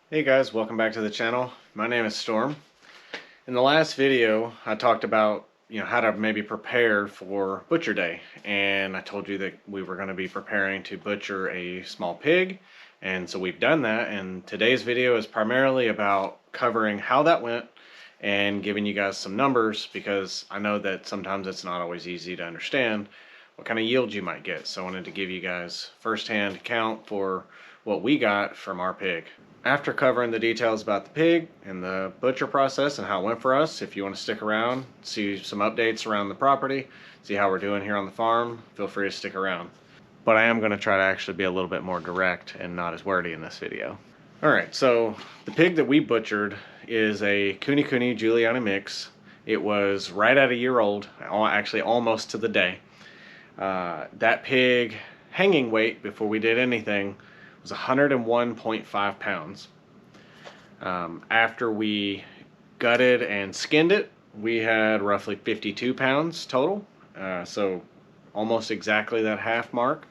Hey guys, welcome back to the channel. My name is Storm. In the last video, I talked about how to maybe prepare for Butcher Day, and I told you that we were going to be preparing to butcher a small pig, and so we've done that. And today's video is primarily about covering how that went and giving you guys some numbers, because I know that sometimes it's not always easy to understand what kind of yield you might get. So I wanted to give you guys firsthand account for what we got from our pig. After covering the details about the pig and the butcher process and how it went for us, if you want to stick around, see some updates around the property, see how we're doing here on the farm, feel free to stick around. But I am going to try to actually be a little bit more direct and not as wordy in this video. Alright, so the pig that we butchered is a Kunekune Juliana mix. It was right at a year old, actually almost to the day. That pig hanging weight before we did anything was 101.5 pounds. After we gutted and skinned it, we had roughly 52 pounds total, so almost exactly that half mark.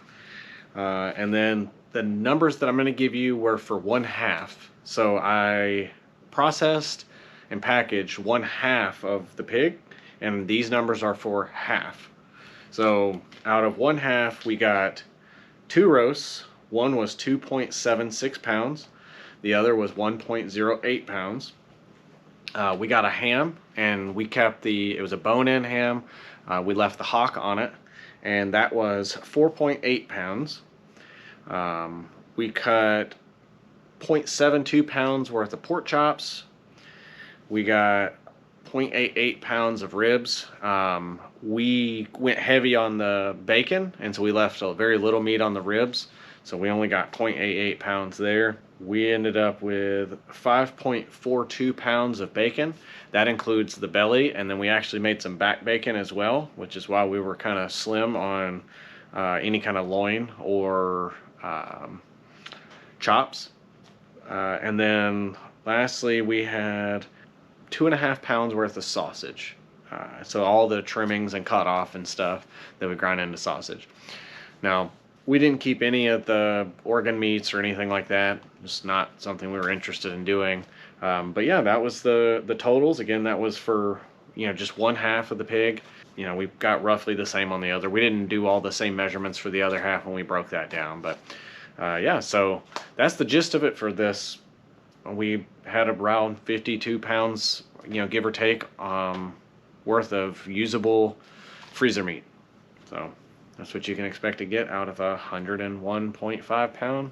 And then the numbers that I'm going to give you were for 1/2. So I processed and packaged 1/2 of the pig, and these numbers are for half. So out of 1/2, we got 2 roasts. One was 2.76 pounds. The other was 1.08 pounds. We got a ham, and we kept it was a bone-in ham. We left the hock on it, and that was 4.8 pounds. We cut 0.72 pounds worth of pork chops. We got 0.88 pounds of ribs. We went heavy on the bacon, and so we left very little meat on the ribs. So we only got 0.88 pounds there. We ended up with 5.42 pounds of bacon. That includes the belly, and then we actually made some back bacon as well, which is why we were kind of slim on any kind of loin or chops. And then lastly, we had 2.5 pounds worth of sausage. So all the trimmings and cut off and stuff that we grind into sausage. Now, we didn't keep any of the organ meats or anything like that. It's not something we were interested in doing. But yeah, that was the totals. Again, that was for just 1/2 of the pig. We got roughly the same on the other. We didn't do all the same measurements for the other half when we broke that down. But yeah, so that's the gist of it for this. We had around 52 pounds, give or take, worth of usable freezer meat. So that's what you can expect to get out of a 101.5 pound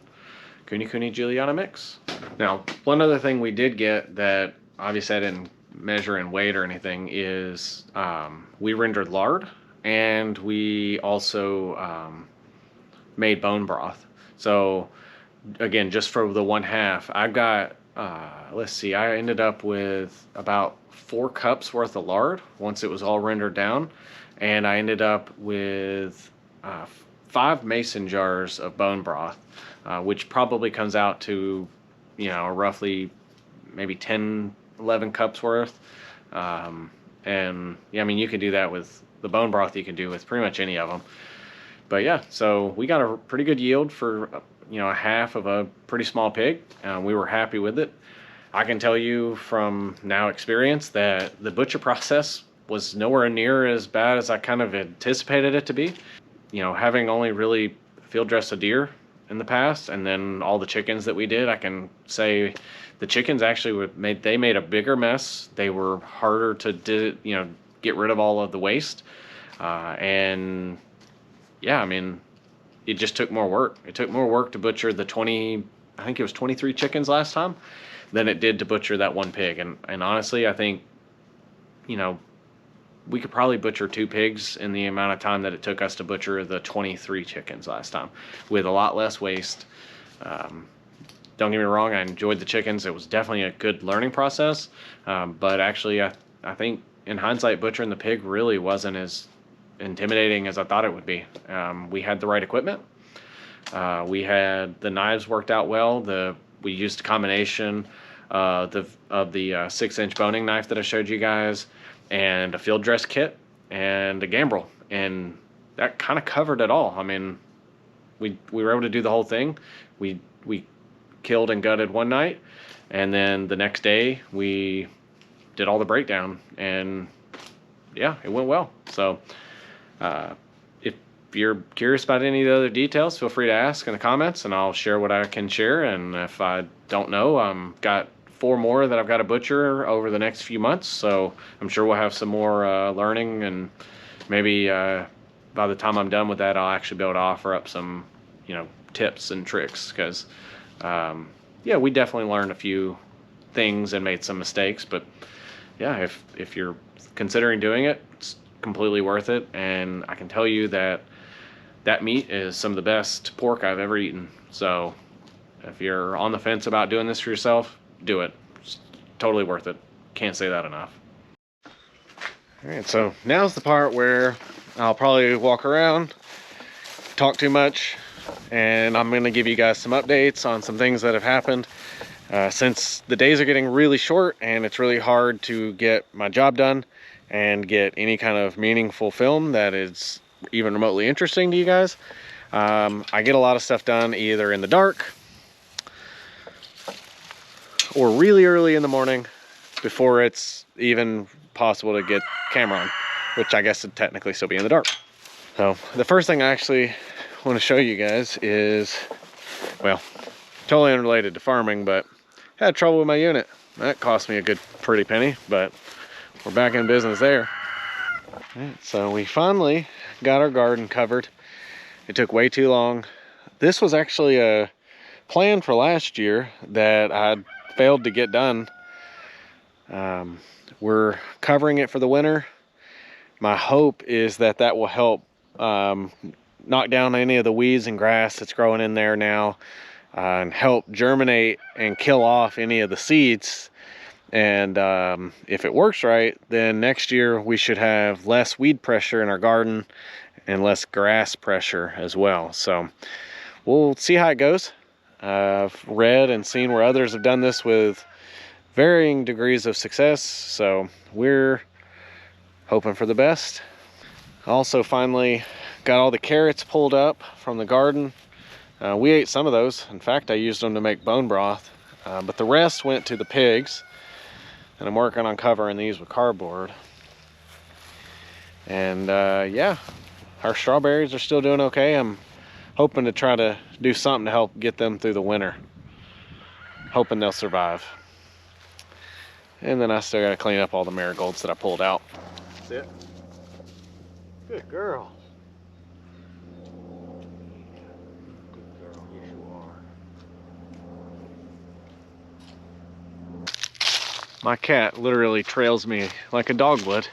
Kunekune Juliana mix. Now, one other thing we did get that obviously I didn't measure in weight or anything is we rendered lard, and we also made bone broth. So again, just for the 1/2, I've got let's see, I ended up with about 4 cups worth of lard once it was all rendered down, and I ended up with 5 mason jars of bone broth, which probably comes out to roughly maybe 10-11 cups worth. And yeah, I mean, you can do that with the bone broth. You can do with pretty much any of them. But yeah, so we got a pretty good yield for a half of a pretty small pig. We were happy with it. I can tell you from now experience that the butcher process was nowhere near as bad as I kind of anticipated it to be. Having only really field dressed a deer in the past, and then all the chickens that we did, I can say the chickens actually made a bigger mess. They were harder to get rid of all of the waste, and yeah, I mean, it just took more work. It took more work to butcher the 23 chickens last time than it did to butcher that one pig. And honestly, I think we could probably butcher 2 pigs in the amount of time that it took us to butcher the 23 chickens last time, with a lot less waste. Don't get me wrong, I enjoyed the chickens. It was definitely a good learning process, but actually I think in hindsight, butchering the pig really wasn't as intimidating as I thought it would be. We had the right equipment. We had the knives worked out well. We used a combination of the 6-inch boning knife that I showed you guys, and a field dress kit, and a gambrel, and that kind of covered it all. I mean, we were able to do the whole thing. We killed and gutted one night, and then the next day we did all the breakdown, and yeah, it went well. So if you're curious about any of the other details, feel free to ask in the comments, and I'll share what I can share. And if I don't know, got 4 more that I've got to butcher over the next few months, so I'm sure we'll have some more learning, and maybe by the time I'm done with that, I'll actually be able to offer up some, tips and tricks, because yeah, we definitely learned a few things and made some mistakes, but yeah, if you're considering doing it, it's completely worth it. And I can tell you that meat is some of the best pork I've ever eaten. So if you're on the fence about doing this for yourself, do it. It's totally worth it. Can't say that enough. All right, so now's the part where I'll probably walk around, talk too much, and I'm going to give you guys some updates on some things that have happened since the days are getting really short, and it's really hard to get my job done and get any kind of meaningful film that is even remotely interesting to you guys. I get a lot of stuff done either in the dark or really early in the morning before it's even possible to get camera on, which I guess would technically still be in the dark. So the first thing I actually want to show you guys is, well, totally unrelated to farming, but had trouble with my unit. That cost me a good pretty penny, but we're back in business there. Right, so we finally got our garden covered. It took way too long. This was actually a plan for last year that I failed to get done. We're covering it for the winter. My hope is that will help knock down any of the weeds and grass that's growing in there now, and help germinate and kill off any of the seeds. And if it works right, then next year we should have less weed pressure in our garden and less grass pressure as well. So we'll see how it goes. I've read and seen where others have done this with varying degrees of success, so we're hoping for the best. Also finally got all the carrots pulled up from the garden. We ate some of those. In fact, I used them to make bone broth, but the rest went to the pigs, and I'm working on covering these with cardboard. And yeah, our strawberries are still doing okay. I'm hoping to try to do something to help get them through the winter, hoping they'll survive. And then I still got to clean up all the marigolds that I pulled out. That's it. Good girl. Good girl, yes you are. My cat literally trails me like a dog would.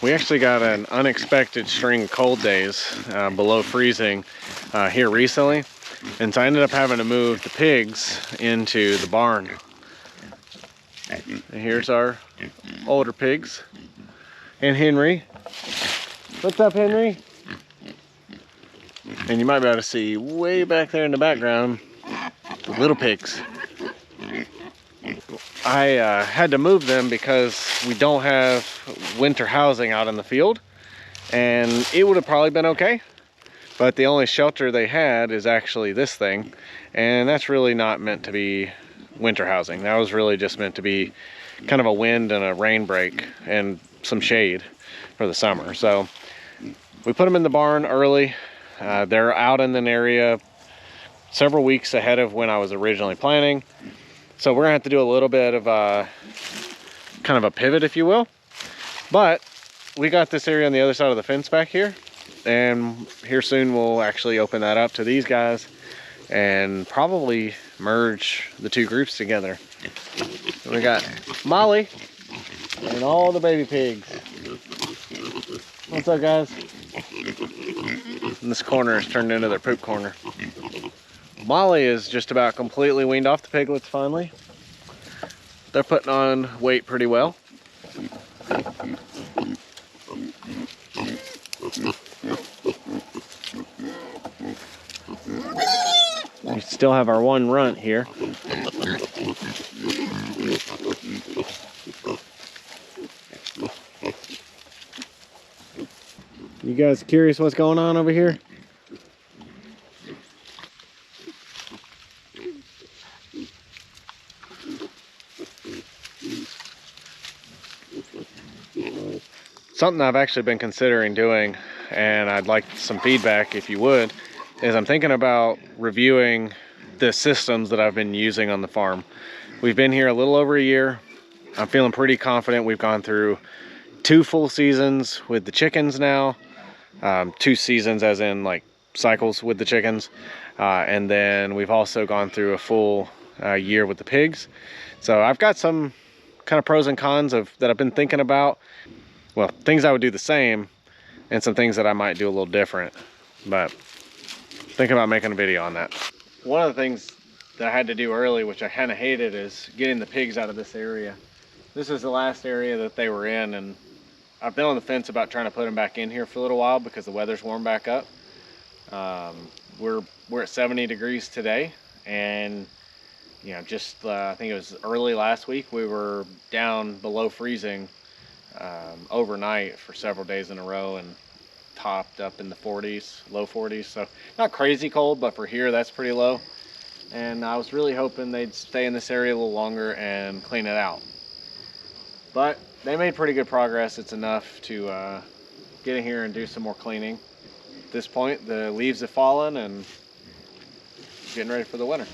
We actually got an unexpected string of cold days below freezing here recently, and so I ended up having to move the pigs into the barn. And here's our older pigs and Henry. What's up, Henry? And you might be able to see way back there in the background the little pigs. I had to move them because we don't have winter housing out in the field, and it would have probably been okay, but the only shelter they had is actually this thing, and that's really not meant to be winter housing. That was really just meant to be kind of a wind and a rain break and some shade for the summer. So we put them in the barn early. They're out in an area several weeks ahead of when I was originally planning. So we're gonna have to do a little bit of kind of a pivot, if you will. But we got this area on the other side of the fence back here, and here soon we'll actually open that up to these guys and probably merge the two groups together. We got Molly and all the baby pigs. What's up, guys? And this corner has turned into their poop corner. Molly is just about completely weaned off the piglets finally. They're putting on weight pretty well. We still have our one runt here. You guys curious what's going on over here? Something I've actually been considering doing, and I'd like some feedback if you would, is I'm thinking about reviewing the systems that I've been using on the farm. We've been here a little over a year. I'm feeling pretty confident. We've gone through 2 full seasons with the chickens now. 2 seasons as in like cycles with the chickens. And then we've also gone through a full year with the pigs. So I've got some kind of pros and cons that I've been thinking about. Well, things I would do the same and some things that I might do a little different, but thinking about making a video on that. One of the things that I had to do early, which I kind of hated, is getting the pigs out of this area. This is the last area that they were in, and I've been on the fence about trying to put them back in here for a little while because the weather's warmed back up. We're at 70 degrees today, and you know, just I think it was early last week we were down below freezing overnight for several days in a row, and topped up in the 40s, low 40s. So not crazy cold, but for here that's pretty low. And I was really hoping they'd stay in this area a little longer and clean it out. But they made pretty good progress. It's enough to get in here and do some more cleaning. At this point, the leaves have fallen and getting ready for the winter.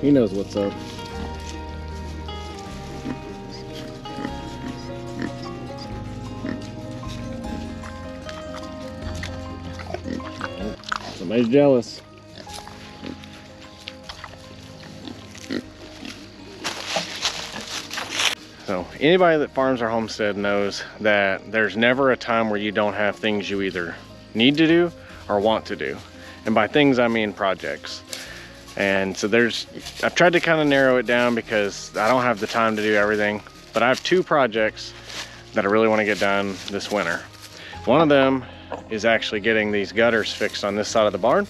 He knows what's up. Somebody's jealous. So anybody that farms or homestead knows that there's never a time where you don't have things you either need to do or want to do. And by things, I mean projects. And so I've tried to kind of narrow it down because I don't have the time to do everything, but I have 2 projects that I really want to get done this winter. One of them is actually getting these gutters fixed on this side of the barn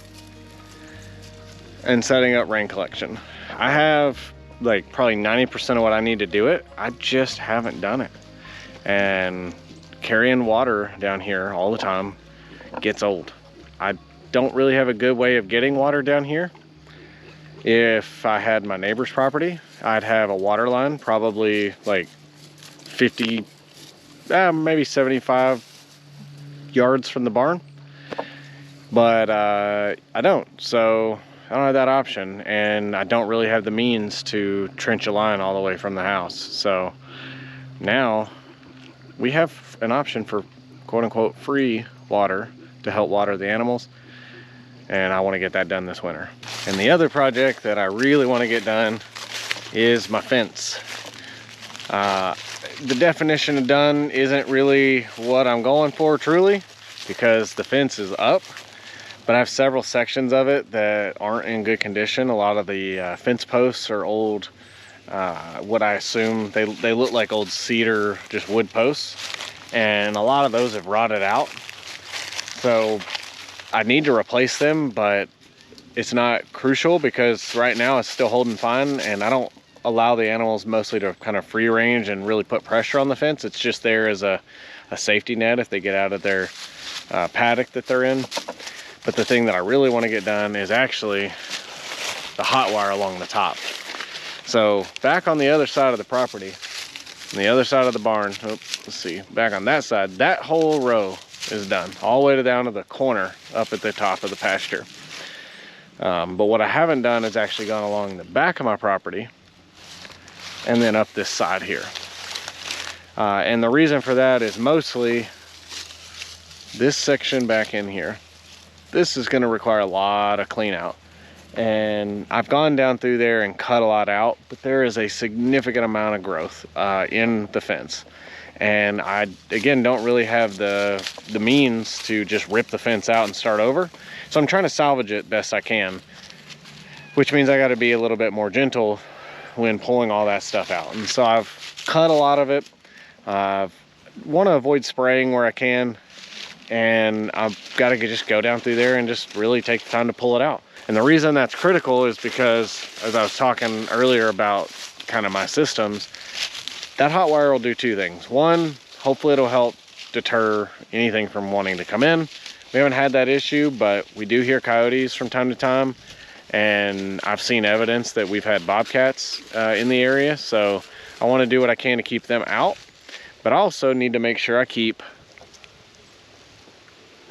and setting up rain collection. I have like probably 90% of what I need to do it. I just haven't done it. And carrying water down here all the time gets old. I don't really have a good way of getting water down here. If I had my neighbor's property, I'd have a water line, probably like 50, maybe 75 yards from the barn. But I don't. So have that option, and I don't really have the means to trench a line all the way from the house. So now we have an option for quote-unquote free water to help water the animals, and I want to get that done this winter. And the other project that I really want to get done is my fence. The definition of done isn't really what I'm going for truly, because the fence is up, but I have several sections of it that aren't in good condition. A lot of the fence posts are old, what I assume they look like old cedar, just wood posts, and a lot of those have rotted out. So I need to replace them, but it's not crucial because right now it's still holding fine, and I don't allow the animals mostly to kind of free range and really put pressure on the fence. It's just there as a safety net if they get out of their paddock that they're in. But the thing that I really want to get done is actually the hot wire along the top. So back on the other side of the property, on the other side of the barn, let's see, back on that side, that whole row is done all the way down to the corner up at the top of the pasture. But what I haven't done is actually gone along the back of my property and then up this side here. And the reason for that is mostly this section back in here. This is going to require a lot of clean out, and I've gone down through there and cut a lot out, but there is a significant amount of growth in the fence, and I again don't really have the means to just rip the fence out and start over. So I'm trying to salvage it best I can, which means I got to be a little bit more gentle when pulling all that stuff out. And so I've cut a lot of it. I want to avoid spraying where I can, and I've got to just go down through there and just really take the time to pull it out. And the reason that's critical is because, as I was talking earlier about kind of my systems, that hot wire will do two things. One, hopefully it'll help deter anything from wanting to come in. We haven't had that issue, but we do hear coyotes from time to time, and I've seen evidence that we've had bobcats in the area. So I want to do what I can to keep them out, but I also need to make sure I keep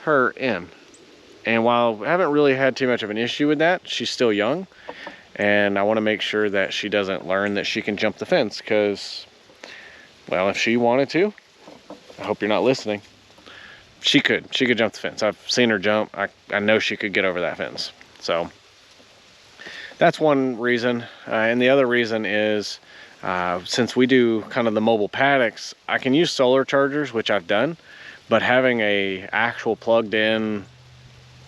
her in. And while I haven't really had too much of an issue with that, she's still young, and I want to make sure that she doesn't learn that she can jump the fence, because, well, if she wanted to, I hope you're not listening, she could jump the fence. I've seen her jump. I know she could get over that fence. So that's one reason. And the other reason is, since we do kind of the mobile paddocks, I can use solar chargers, which I've done, but having a actual plugged in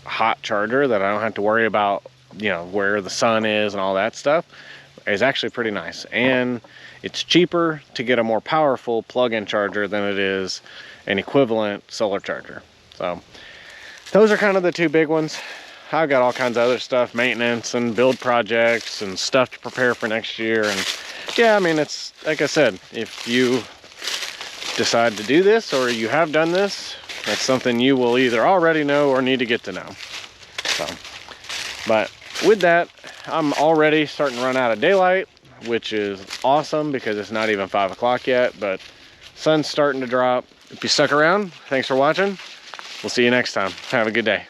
hot charger that I don't have to worry about, you know, where the sun is and all that stuff, is actually pretty nice. And it's cheaper to get a more powerful plug-in charger than it is an equivalent solar charger. So those are kind of the two big ones. I've got all kinds of other stuff, maintenance and build projects and stuff to prepare for next year. And yeah, I mean, it's like I said, if you decide to do this or you have done this, that's something you will either already know or need to get to know. So, but with that, I'm already starting to run out of daylight, which is awesome because it's not even 5 o'clock yet, but sun's starting to drop. If you stuck around, thanks for watching. We'll see you next time. Have a good day.